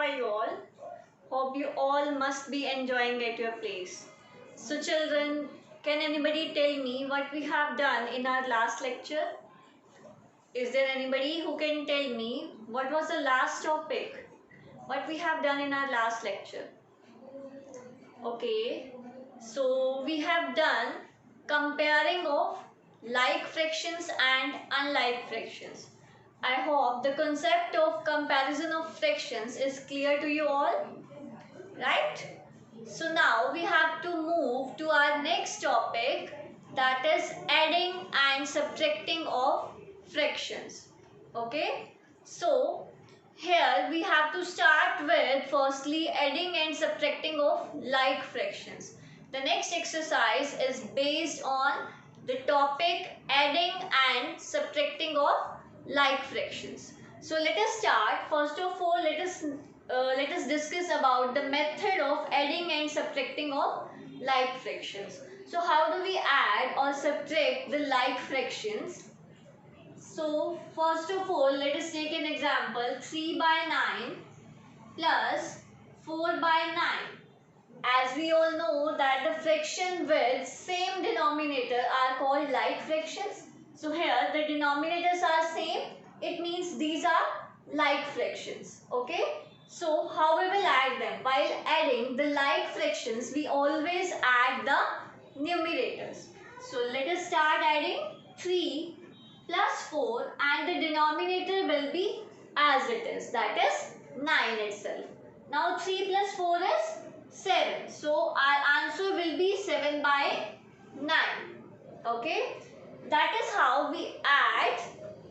are you all? Hope you all must be enjoying at your place. So children, can anybody tell me what we have done in our last lecture? Is there anybody who can tell me what was the last topic? What we have done in our last lecture? Okay, so we have done comparing of like fractions and unlike fractions. I hope the concept of comparison of fractions is clear to you all, right? So now we have to move to our next topic, that is adding and subtracting of fractions. Okay, so here we have to start with firstly adding and subtracting of like fractions. The next exercise is based on the topic adding and subtracting of like fractions. So let us start. First of all, let us discuss about the method of adding and subtracting of like fractions. So how do we add or subtract the like fractions? So first of all, let us take an example. 3 by 9 plus 4 by 9. As we all know that the fraction with same denominator are called like fractions. So here the denominators are same. It means these are like fractions. Okay. So how we will add them? While adding the like fractions, we always add the numerators. So let us start adding 3 plus 4 and the denominator will be as it is, that is 9 itself. Now 3 plus 4 is 7. So our answer will be 7 by 9. Okay. That is how we add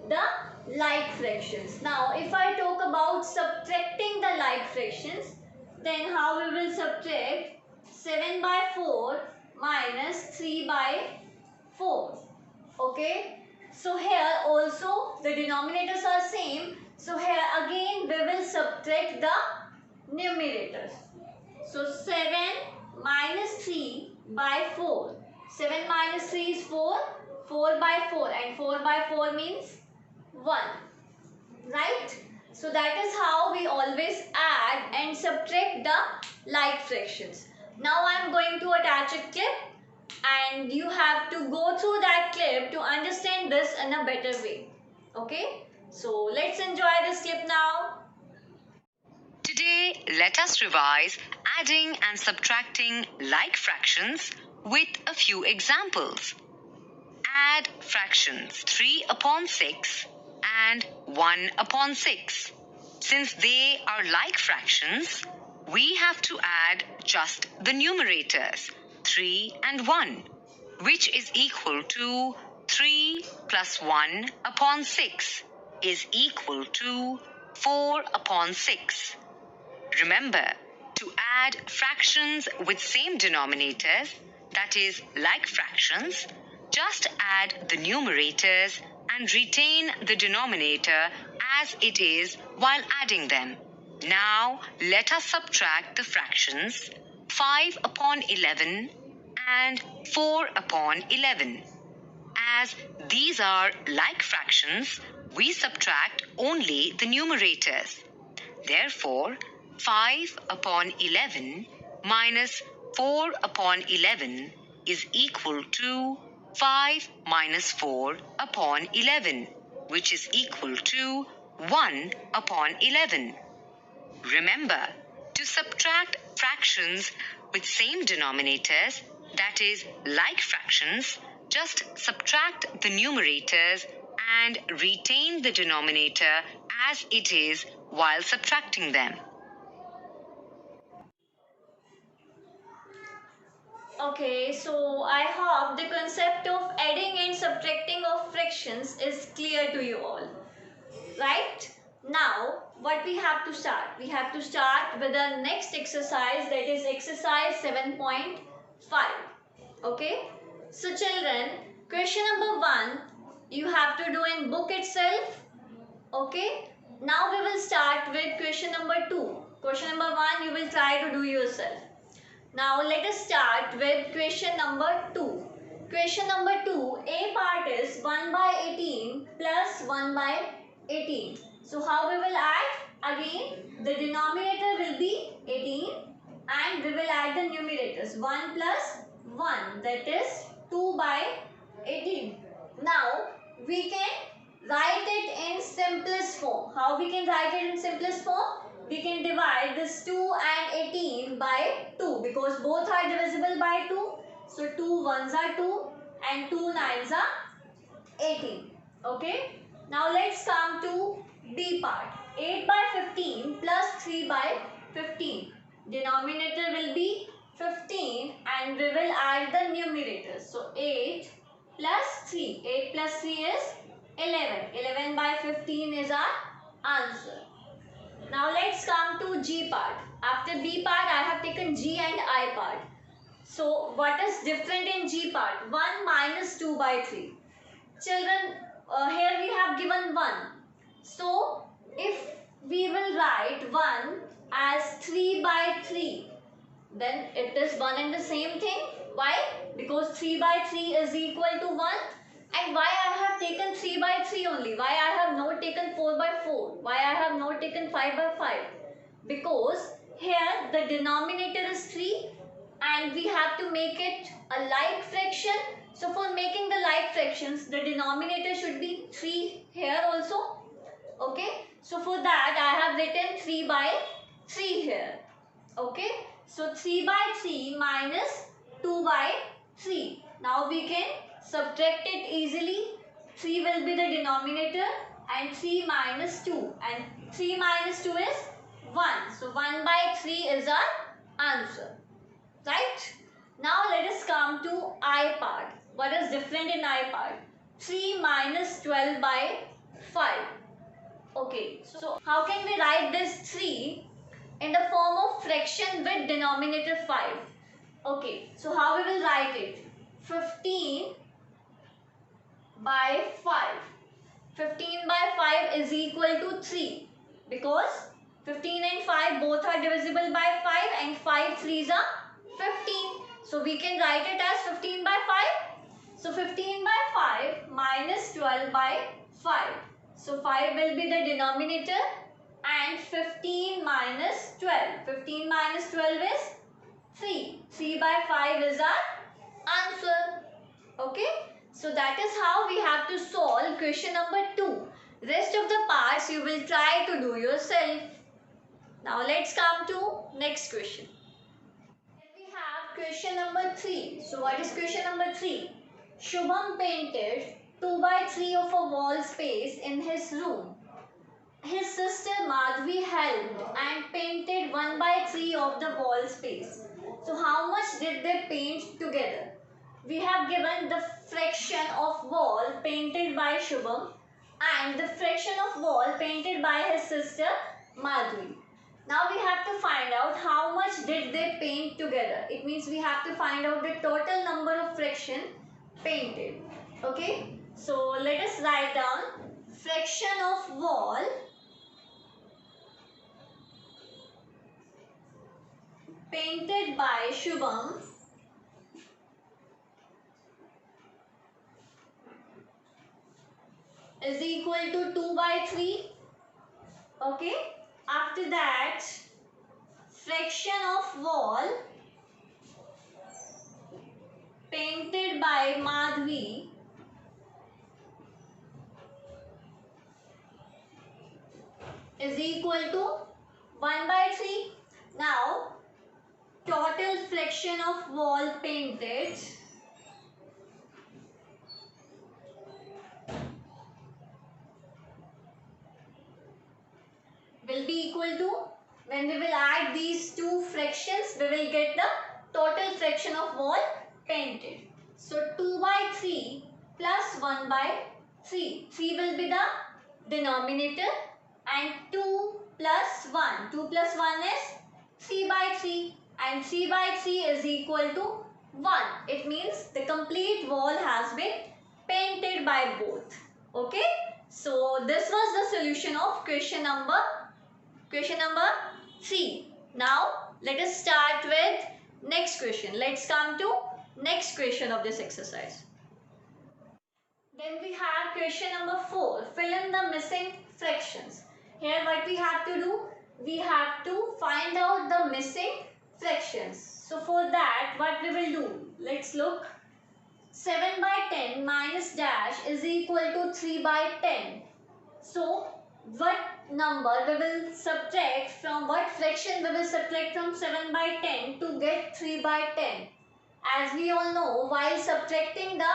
the like fractions. Now if I talk about subtracting the like fractions, then how we will subtract 7 by 4 minus 3 by 4. Okay. So here also the denominators are same. So here again we will subtract the numerators. So 7 minus 3 by 4. 7 minus 3 is 4. 4 by 4 and 4 by 4 means 1. Right? So that is how we always add and subtract the like fractions. Now I am going to attach a clip and you have to go through that clip to understand this in a better way. Okay? So let's enjoy this clip now. Today, let us revise adding and subtracting like fractions with a few examples. Add fractions 3 upon 6 and 1 upon 6. Since they are like fractions, we have to add just the numerators 3 and 1, which is equal to 3 plus 1 upon 6 is equal to 4 upon 6. Remember, to add fractions with same denominators, that is, like fractions, just add the numerators and retain the denominator as it is while adding them. Now, let us subtract the fractions 5 upon 11 and 4 upon 11. As these are like fractions, we subtract only the numerators. Therefore, 5 upon 11 minus 4 upon 11 is equal to 5 minus 4 upon 11, which is equal to 1 upon 11. Remember, to subtract fractions with same denominators, that is, like fractions, just subtract the numerators and retain the denominator as it is while subtracting them. Okay, so I hope the concept of adding and subtracting of fractions is clear to you all. Right? Now, what we have to start? We have to start with the next exercise, that is exercise 7.5. Okay? So children, question number 1, you have to do in book itself. Okay? Now we will start with question number 2. Question number 1 you will try to do yourself. Now let us start with question number 2. Question number 2, A part is 1 by 18 plus 1 by 18. So how we will add? Again, the denominator will be 18 and we will add the numerators. 1 plus 1, that is 2 by 18. Now, we can write it in simplest form. How we can write it in simplest form? We can divide this 2 and 18 by 2 because both are divisible by 2. So 2 ones are 2 and 2 nines are 18. Okay. Now let's come to B part. 8 by 15 plus 3 by 15. Denominator will be 15 and we will add the numerators. So 8 plus 3. 8 plus 3 is 11. 11 by 15 is our answer. Now let's come to G part. After B part, I have taken G and I part. So what is different in G part? 1 minus 2 by 3. Children, here we have given 1. So if we will write 1 as 3 by 3, then it is one and the same thing. Why? Because 3 by 3 is equal to 1. And why I have taken 3 by 3 only? Why I have not taken 4 by 4? Why I have not taken 5 by 5? Because here the denominator is 3 and we have to make it a like fraction. So for making the like fractions, the denominator should be 3 here also. Okay. So for that I have written 3 by 3 here. Okay. So 3 by 3 minus 2 by 3. Now we can subtract it easily. 3 will be the denominator and 3 minus 2. And 3 minus 2 is 1. So 1 by 3 is our answer. Right? Now let us come to I part. What is different in I part? 3 minus 12 by 5. Okay, so how can we write this 3 in the form of fraction with denominator 5? Okay, so how we will write it? 15 by 5. 15 by 5 is equal to 3 because 15 and 5 both are divisible by 5 and 5 threes are 15. So we can write it as 15 by 5. So 15 by 5 minus 12 by 5. So 5 will be the denominator and 15 minus 12. 15 minus 12 is 3. 3 by 5 is our answer. Okay. So that is how we have to solve question number 2. Rest of the parts you will try to do yourself. Now let's come to next question. Then we have question number 3. So what is question number 3? Shubham painted 2 by 3 of a wall space in his room. His sister Madhvi helped and painted 1 by 3 of the wall space. So how much did they paint together? We have given the fraction of wall painted by Shubham and the fraction of wall painted by his sister Madhvi. Now we have to find out how much did they paint together. It means we have to find out the total number of fraction painted. Okay. So let us write down fraction of wall painted by Shubham is equal to 2 by 3. Okay. After that, fraction of wall painted by Madhvi is equal to 1 by 3. Now, total fraction of wall painted will be equal to, when we will add these two fractions, we will get the total fraction of wall painted. So 2 by 3 plus 1 by 3. 3 will be the denominator and 2 plus 1. 2 plus 1 is 3 by 3 and 3 by 3 is equal to 1. It means the complete wall has been painted by both. Okay. So this was the solution of question number 3. Now let us start with next question. Let's come to next question of this exercise. Then we have question number 4. Fill in the missing fractions. Here what we have to do? We have to find out the missing fractions. So for that, what we will do? Let's look. 7 by 10 minus dash is equal to 3 by 10. So what number we will subtract from, what fraction we will subtract from 7 by 10 to get 3 by 10? As we all know, while subtracting the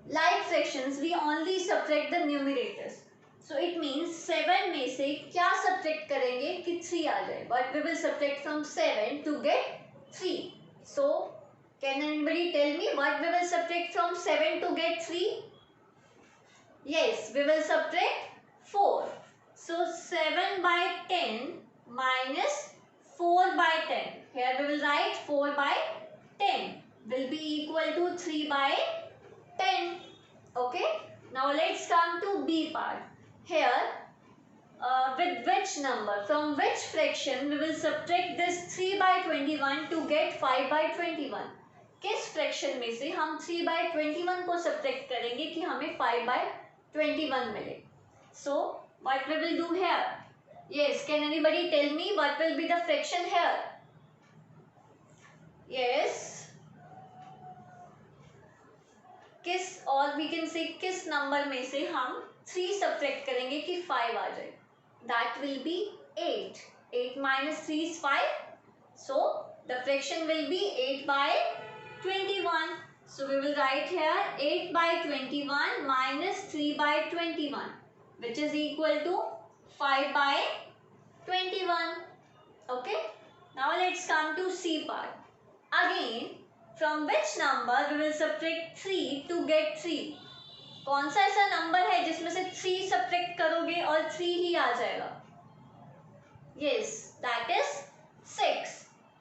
like fractions, we only subtract the numerators. So it means 7 में से क्या subtract करेंगे कि 3 आ जाए. But we will subtract from 7 to get 3. So can anybody tell me what we will subtract from 7 to get 3? Yes, we will subtract 4. So 7 by 10 minus 4 by 10. Here we will write 4 by 10 will be equal to 3 by 10. Okay. Now let's come to B part. Here with which number, from which fraction we will subtract this 3 by 21 to get 5 by 21. किस fraction में से हम 3 by 21 को subtract करेंगे कि हमें 5 by 21 मिले. So what we will do here? Yes, can anybody tell me what will be the fraction here? Yes. किस, और we can say किस नंबर में से हम 3 सब्ट्रैक्ट करेंगे कि 5 आ जाए? That will be 8. 8 minus 3 is 5. So the fraction will be 8 by 21. So we will write here 8 by 21 minus 3 by 21, which is equal to 5 by 21. Okay. Now let's come to C part. Again, from which number we will subtract 3 to get 3? कौन सा ऐसा number है जिसमें से 3 subtract करोगे और 3 ही आ जाएगा? Yes, that is 6.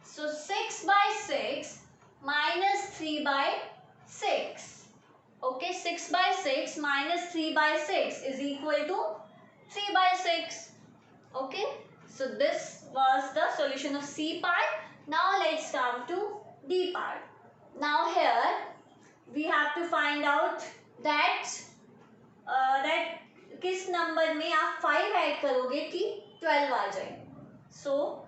So 6 by 6 minus 3 by 6. Okay, 6 by 6 minus 3 by 6 is equal to 3 by 6. Okay, so this was the solution of C part. Now let's come to D part. Now here we have to find out that किस number में आप 5 add करोगे कि 12 आ जाए. So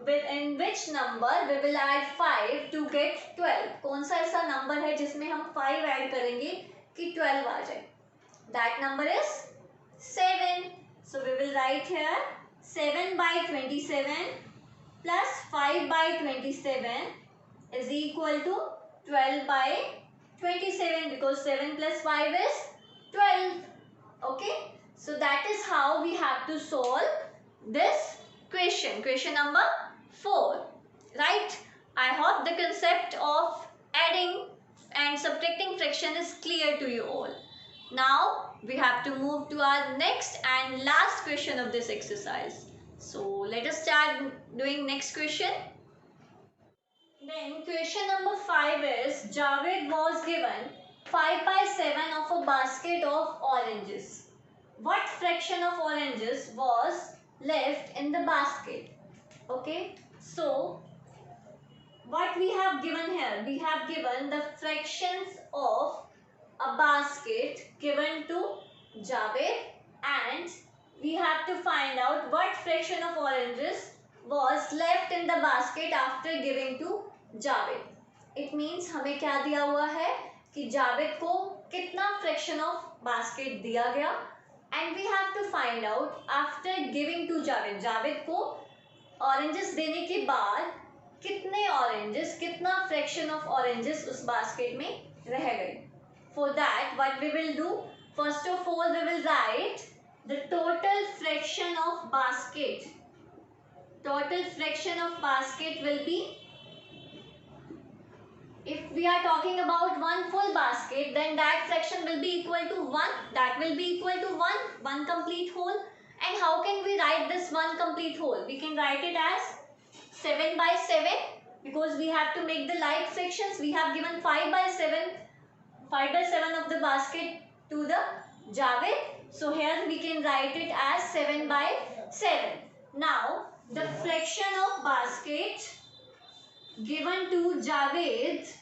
in which number we will add 5 to get 12? कौन सा ऐसा number है जिसमें हम 5 ऐड करेंगे कि 12 आ जाए? That number is 7. So we will write here 7 by 27 plus 5 by 27 is equal to 12 by 27, because 7 plus 5 is 12. Okay, so that is how we have to solve this question number 4. Right? I hope the concept of adding and subtracting fraction is clear to you all. Now we have to move to our next and last question of this exercise. So let us start doing next question. Then question number 5 is, Javed was given 5 by 7 of a basket of oranges. What fraction of oranges was left in the basket? Okay, so what we have given here? We have given the fractions of a basket given to Javed, and we have to find out what fraction of oranges was left in the basket after giving to Javed. It means हमें क्या दिया हुआ है कि जावेद को कितना fraction of basket दिया गया, and we have to find out after giving to Javed. Javed को oranges देने के बाद कितने oranges, कितना fraction of oranges उस basket में रह गए. For that, what we will do? First of all, we will write the total fraction of basket. Total fraction of basket will be, if we are talking about one full basket, then that fraction will be equal to 1. That will be equal to 1 complete whole. And how can we write this 1 complete whole? We can write it as 7 by 7, because we have to make the like fractions. We have given 5 by 7 of the basket to the Javed. So here we can write it as 7 by 7. Now the fraction of basket given to Javed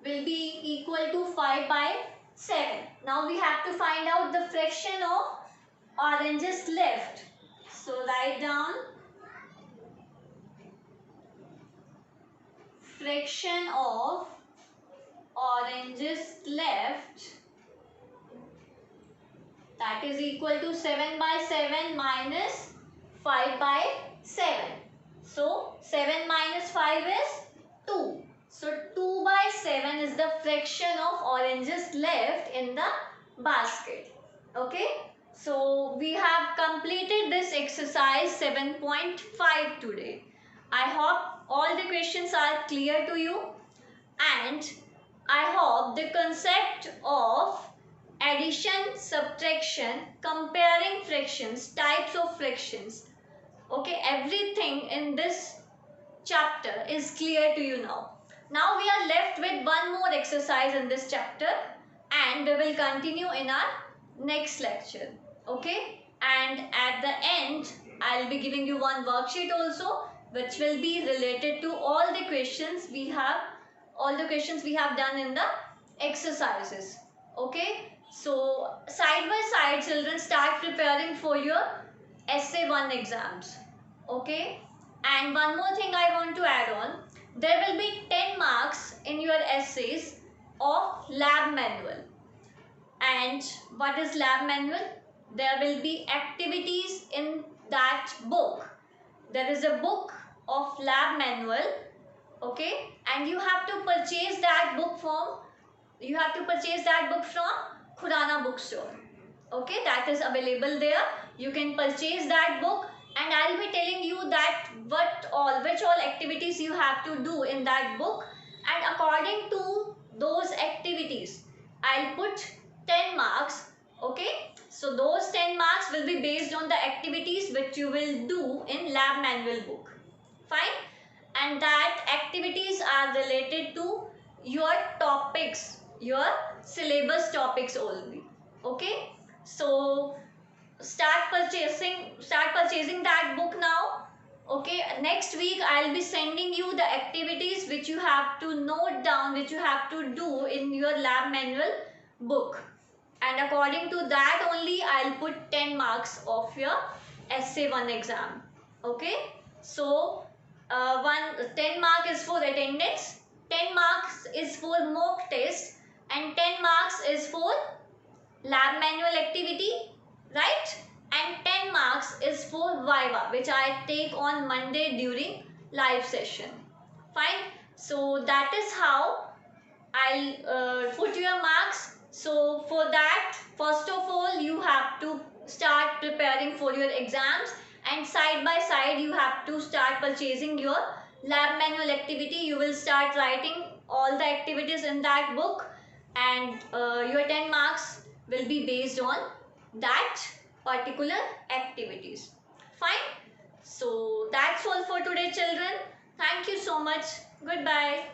will be equal to 5 by 7. Now we have to find out the fraction of oranges left. So write down fraction of oranges left, that is equal to 7 by 7 minus 5 by 7. So 7 minus 5 is 2. So 2 by 7 is the fraction of oranges left in the basket. Okay. So we have completed this exercise 7.5 today. I hope all the questions are clear to you, and I hope the concept of addition, subtraction, comparing fractions, types of fractions, okay, everything in this chapter is clear to you now. Now we are left with one more exercise in this chapter, and we will continue in our next lecture. Okay, and at the end I'll be giving you one worksheet also, which will be related to all the questions we have done in the exercises. Okay, so side by side children, start preparing for your essay 1 exams. Okay, and one more thing I want to add on, there will be 10 marks in your essays of lab manual. And what is lab manual? There will be activities in that book. There is a book of lab manual, okay, and you have to purchase that book from Khurana bookstore. Okay, that is available there. You can purchase that book, and I'll be telling you that which all activities you have to do in that book, and according to those activities I'll put 10 marks. Okay, so those 10 marks will be based on the activities which you will do in lab manual book. Fine, and that activities are related to your topics, your syllabus topics only. Okay, so start purchasing that book now. Okay, next week I'll be sending you the activities which you have to note down, which you have to do in your lab manual book, and according to that only I'll put 10 marks of your essay 1 exam. Okay, so 10 mark is for attendance, 10 marks is for mock test, and 10 marks is for lab manual activity, right? And 10 marks is for Viva, which I take on Monday during live session. Fine. So that is how I'll put your marks. So for that, first of all, you have to start preparing for your exams, and side by side you have to start purchasing your lab manual activity. You will start writing all the activities in that book, and your 10 marks will be based on that particular activities. Fine. So that's all for today children. Thank you so much. Goodbye.